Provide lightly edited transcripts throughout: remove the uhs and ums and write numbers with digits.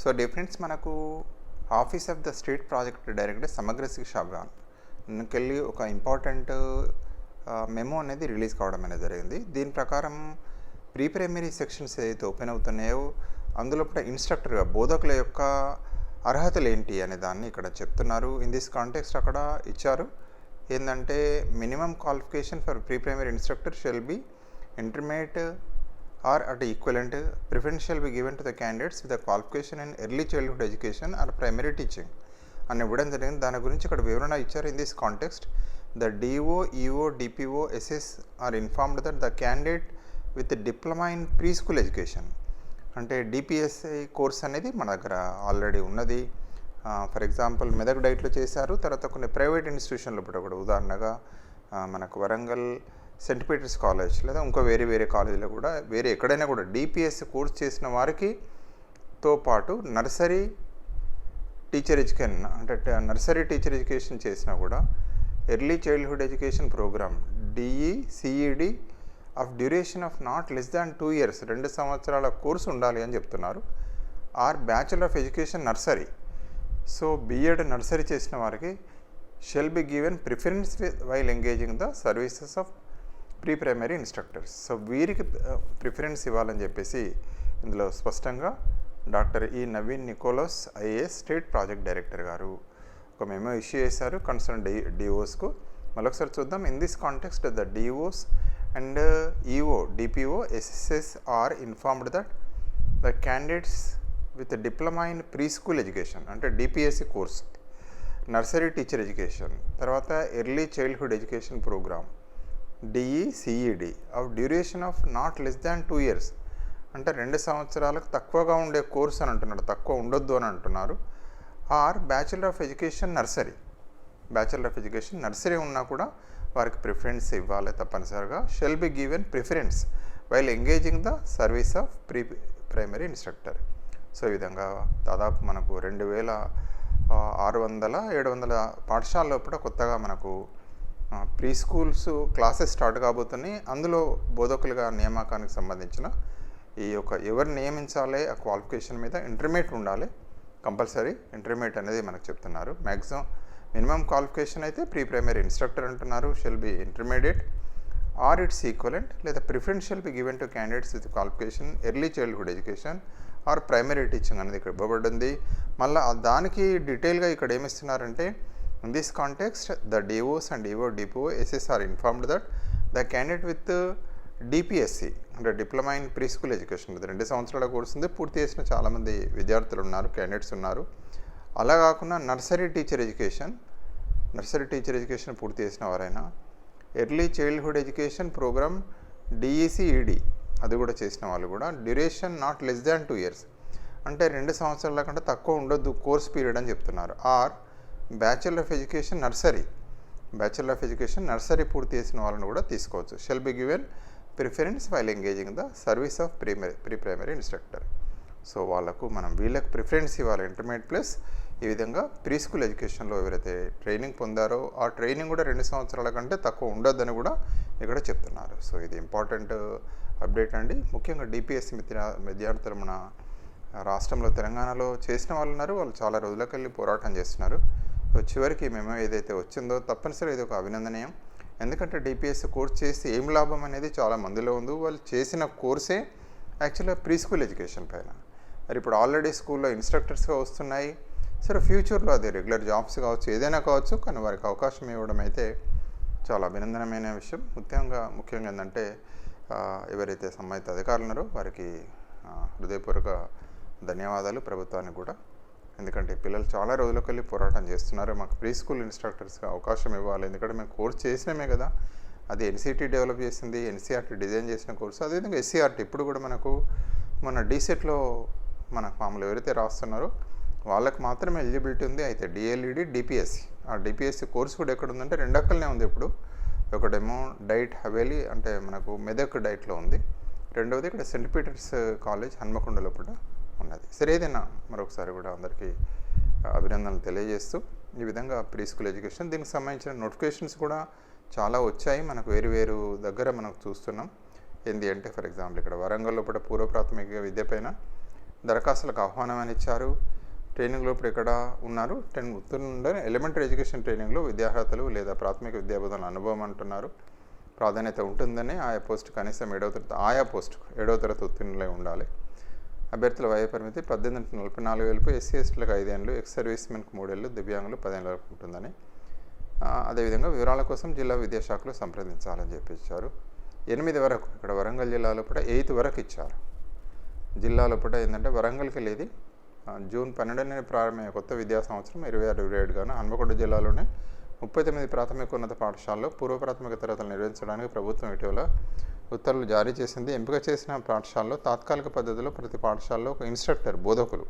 So difference మనకు office of the state project director సమగ్ర శిక్ష అభియాన్ నుంకెళ్ళి ఒక ఇంపార్టెంట్ మెమో అనేది రిలీజ్ కావడం అనేది జరిగింది. దీని ప్రకారం ప్రీ ప్రైమరీ సెక్షన్స్ ఏదైతే ఓపెన్ అవుతున్నాయో అందులో కూడా ఇన్స్ట్రక్టర్గా బోధకుల యొక్క అర్హతలు ఏంటి అనే దాన్ని ఇక్కడ చెప్తున్నారు. ఇన్ దిస్ కాంటెక్స్ట్ అక్కడ ఇచ్చారు ఏంటంటే minimum qualification for pre primary instructor shell be intermediate or at equivalent preference shall be given to the candidates with a qualification in early childhood education or primary teaching అని ఇవ్వడం జరిగింది. దాని గురించి ఇక్కడ వివరణ ఇచ్చారు. In this context the DO EO DPO SS are informed that the candidate with diploma in pre school education అంటే DPSI course అనేది మన దగ్గర ఆల్రెడీ ఉన్నది. ఫర్ ఎగ్జాంపుల్ మెదక్ డైట్లో చేశారు, తర్వాత కొన్ని ప్రైవేట్ ఇన్స్టిట్యూషన్లో కూడా ఉదాహరణగా మనకు వరంగల్ సెంట్ పీటర్స్ కాలేజ్ లేదా ఇంకో వేరే కాలేజీలో కూడా వేరే ఎక్కడైనా కూడా డిపిఎస్ కోర్స్ చేసిన వారికి తో పాటు నర్సరీ టీచర్ ఎడ్యుకేషన్ అంటే నర్సరీ టీచర్ ఎడ్యుకేషన్ చేసినా కూడా early childhood education programme DE CED of duration of not less than 2 years 2 సంవత్సరాల కోర్సు ఉండాలి అని చెప్తున్నారు. Or bachelor of education nursery so BEd nursery చేసిన వారికి shall be given preference while engaging the services of pre primary instructors. So వీరికి preference ఇవ్వాలని చెప్పేసి ఇందులో స్పష్టంగా doctor E Naveen Nicholas IAS state project director గారు ఒక మెమో ఇష్యూ చేశారు కన్సర్న్ డిఓస్కు. మరొకసారి చూద్దాం. In this context the DOs and EO DPO SSS are informed that the candidates with diploma in pre school education అంటే DPSC course, nursery teacher education, తర్వాత early childhood education programme DE CED of duration of not less than 2 years అంటే 2 సంవత్సరాలకు తక్కువగా ఉండే course అని అంటున్నాడు, తక్కువ ఉండొద్దు అని అంటున్నారు. Or bachelor of education nursery, bachelor of education nursery ఉన్నా కూడా వారికి ప్రిఫరెన్స్ ఇవ్వాలి తప్పనిసరిగా. Shall be given preference while engaging the service of pre primary instructor. So ఈ విధంగా దాదాపు మనకు 2600 700 పాఠశాలలో కూడా కొత్తగా మనకు ప్రీ స్కూల్స్ క్లాసెస్ స్టార్ట్ కాబోతున్నాయి. అందులో బోధకులుగా నియామకానికి సంబంధించిన ఈ యొక్క ఎవరు నియమించాలి ఆ క్వాలిఫికేషన్ మీద ఇంటర్మీడియట్ ఉండాలి, కంపల్సరీ ఇంటర్మీడియట్ అనేది మనకు చెప్తున్నారు. మ్యాక్సిమం మినిమం క్వాలిఫికేషన్ అయితే ప్రీ ప్రైమరీ ఇన్స్ట్రక్టర్ అంటున్నారు, shall be intermediate or its equivalent లేదా preference shall be given to candidates with qualification early childhood education or primary teaching అనేది ఇక్కడ ఇవ్వబడింది. మళ్ళీ దానికి డీటెయిల్గా ఇక్కడ ఏమిస్తున్నారంటే in this context the DOs and EO DPO SS are informed that the candidate with DPSC అంటే diploma in pre school education 2 సంవత్సరాల కోర్సు ఉంది, పూర్తి చేసిన చాలామంది విద్యార్థులు ఉన్నారు, క్యాండిడేట్స్ ఉన్నారు. అలా కాకుండా నర్సరీ టీచర్ ఎడ్యుకేషన్ పూర్తి చేసిన వారైనా ఎర్లీ చైల్డ్హుడ్ ఎడ్యుకేషన్ ప్రోగ్రామ్ డిఈసిఈడి అది కూడా చేసిన వాళ్ళు కూడా duration not less than 2 years అంటే 2 సంవత్సరాల కంటే తక్కువ ఉండొద్దు కోర్స్ పీరియడ్ అని చెప్తున్నారు. Or bachelor of education nursery పూర్తి చేసిన వాళ్ళని కూడా తీసుకోవచ్చు. Shall be given preference while engaging the service of pre primary instructor. So వాళ్ళకు వీళ్ళకి ప్రిఫరెన్స్ ఇవ్వాలి ఇంటర్మీడియట్ ప్లస్. ఈ విధంగా ప్రీ స్కూల్ ఎడ్యుకేషన్లో ఎవరైతే ట్రైనింగ్ పొందారో ఆ ట్రైనింగ్ కూడా 2 సంవత్సరాల కంటే తక్కువ ఉండొద్దని కూడా ఇక్కడ చెప్తున్నారు. సో ఇది ఇంపార్టెంట్ అప్డేట్ అండి. ముఖ్యంగా డిపిఎస్సి విద్యార్థులు మన రాష్ట్రంలో తెలంగాణలో చేసిన వాళ్ళు ఉన్నారు, వాళ్ళు చాలా రోజులకు వెళ్ళి పోరాటం చేస్తున్నారు. చివరికి మేము ఏదైతే వచ్చిందో తప్పనిసరి ఇది ఒక అభినందనీయం. ఎందుకంటే డిపిఎస్సి కోర్స్ చేసి ఏం లాభం అనేది చాలా మందిలో ఉంది. వాళ్ళు చేసిన కోర్సే యాక్చువల్గా ప్రీ స్కూల్ ఎడ్యుకేషన్ పైన. మరి ఇప్పుడు ఆల్రెడీ స్కూల్లో ఇన్స్ట్రక్టర్స్గా వస్తున్నాయి. సరే ఫ్యూచర్లో అది రెగ్యులర్ జాబ్స్ కావచ్చు, ఏదైనా కావచ్చు, కానీ వారికి అవకాశం ఇవ్వడం అయితే చాలా అభినందనమైన విషయం. ముఖ్యంగా ఏంటంటే ఎవరైతే సంబంధిత అధికారులు ఉన్నారో వారికి హృదయపూర్వక ధన్యవాదాలు ప్రభుత్వానికి కూడా. ఎందుకంటే పిల్లలు చాలా రోజులకు వెళ్ళి పోరాటం చేస్తున్నారు, మాకు ప్రీ స్కూల్ ఇన్స్ట్రక్టర్స్గా అవకాశం ఇవ్వాలి. ఎందుకంటే మేము కోర్స్ చేసినామే కదా, అది ఎన్సీటీ డెవలప్ చేసింది, ఎన్సీఆర్టీ డిజైన్ చేసిన కోర్సు. అదేవిధంగా ఎస్సీఆర్టీ ఇప్పుడు కూడా మనకు మన డీసెట్లో మనకు మామూలు ఎవరైతే రాస్తున్నారో వాళ్ళకి మాత్రమే ఎలిజిబిలిటీ ఉంది. అయితే డిఎల్ఈడి డిపిఎస్సి ఆ డిపిఎస్సి కోర్సు కూడా ఎక్కడ ఉందంటే 2 అక్కలనే ఉంది ఇప్పుడు. ఒకటేమో డైట్ హవేలీ అంటే మనకు మెదక్ డైట్లో ఉంది, రెండవది ఇక్కడ సెంట్ పీటర్స్ కాలేజ్ హన్మకొండలో కూడా ఉన్నది. సరే ఏదైనా మరొకసారి కూడా అందరికీ అభినందనలు తెలియజేస్తూ ఈ విధంగా ప్రీ స్కూల్ ఎడ్యుకేషన్ దీనికి సంబంధించిన నోటిఫికేషన్స్ కూడా చాలా వచ్చాయి. మనకు వేరు దగ్గర మనకు చూస్తున్నాం. ఏంటి అంటే ఫర్ ఎగ్జాంపుల్ ఇక్కడ వరంగల్లో కూడా పూర్వ ప్రాథమిక విద్య పైన దరఖాస్తులకు ఆహ్వానం అని ఇచ్చారు. ట్రైనింగ్లో ఇప్పుడు ఇక్కడ ఉన్నారు. ఉత్తీర్ణుండే ఎలిమెంటరీ ఎడ్యుకేషన్ ట్రైనింగ్లో విద్యార్హతలు లేదా ప్రాథమిక విద్యాబోధన అనుభవం అంటున్నారు. ప్రాధాన్యత ఉంటుందని ఆయా పోస్టు కనీసం 7వ తరగతి ఉత్తీర్ణులై ఉండాలి. అభ్యర్థుల వయ పరిమితి 18 నుండి 44 ఏళ్ళకు, ఎస్సీ ఎస్టీలకు 5 ఏళ్ళు, ఎక్స్ సర్వీస్ మెన్కు 3 ఏళ్ళు, దివ్యాంగులు 10 ఏళ్ళ వరకు ఉంటుందని. అదేవిధంగా వివరాల కోసం జిల్లా విద్యాశాఖలో సంప్రదించాలని చెప్పి ఇచ్చారు. 8 వరకు ఇక్కడ వరంగల్ జిల్లా లోపల 8 వరకు ఇచ్చారు. జిల్లా లోపల ఏంటంటే వరంగల్కి వెళ్ళేది జూన్ 12 ప్రారంభమైన కొత్త విద్యా సంవత్సరం 26-27 గాను హన్మకొండ జిల్లాలోనే 39 ప్రాథమిక ఉన్నత పాఠశాలలో పూర్వ ప్రాథమిక తరగతులు నిర్వహించడానికి ప్రభుత్వం ఇటీవల ఉత్తర్వులు జారీ చేసింది. ఎంపిక చేసిన పాఠశాలలో తాత్కాలిక పద్ధతిలో ప్రతి పాఠశాలలో ఒక ఇన్స్ట్రక్టర్ బోధకులు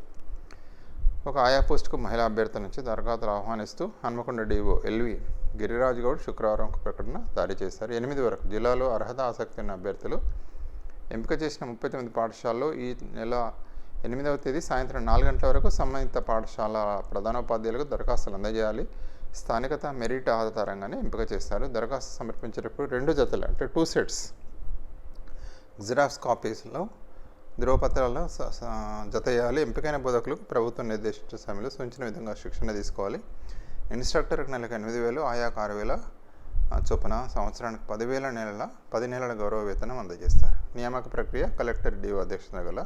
ఒక ఆయా పోస్టుకు మహిళా అభ్యర్థుల నుంచి దరఖాస్తులు ఆహ్వానిస్తూ హన్మకొండ డిఓ ఎల్వి గిరిరాజ్ గౌడ్ శుక్రవారం ఒక ప్రకటన జారీ చేశారు. 8 వరకు జిల్లాలో అర్హత ఆసక్తి ఉన్న అభ్యర్థులు ఎంపిక చేసిన 39 పాఠశాలలో ఈ నెల 8వ తేదీ సాయంత్రం 4 గంటల వరకు సంబంధిత పాఠశాల ప్రధానోపాధ్యాయులకు దరఖాస్తులు అందజేయాలి. స్థానికత మెరిట్ ఆధారంగానే ఎంపిక చేస్తారు. దరఖాస్తు సమర్పించేటప్పుడు 2 జతలు అంటే 2 సెట్స్ జిరాక్స్ కాపీస్లో ధృవపత్రాలను జత చేయాలి. ఎంపికైన బోధకులకు ప్రభుత్వం నిర్దేశించిన సమయంలో సూచించిన విధంగా శిక్షణ తీసుకోవాలి. ఇన్స్ట్రక్టర్కి నెలకు 8,000, ఆయాకు 6,000 చొప్పున సంవత్సరానికి 10,000 10 నెలల గౌరవ వేతనం అందజేస్తారు. నియామక ప్రక్రియ కలెక్టర్ డిఓ అధ్యక్షతన గల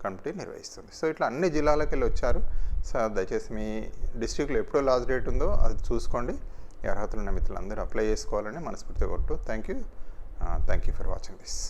కమిటీ నిర్వహిస్తుంది. సో ఇట్లా అన్ని జిల్లాలకు వెళ్ళి వచ్చారు. సో దయచేసి మీ డిస్ట్రిక్ట్లో ఎప్పుడో లాస్ట్ డేట్ ఉందో అది చూసుకోండి. ఈ అర్హతలు ఉన్న మిత్రులందరూ అప్లై చేసుకోవాలని మనస్ఫూర్తిగా కోరుతూ thank you for watching this.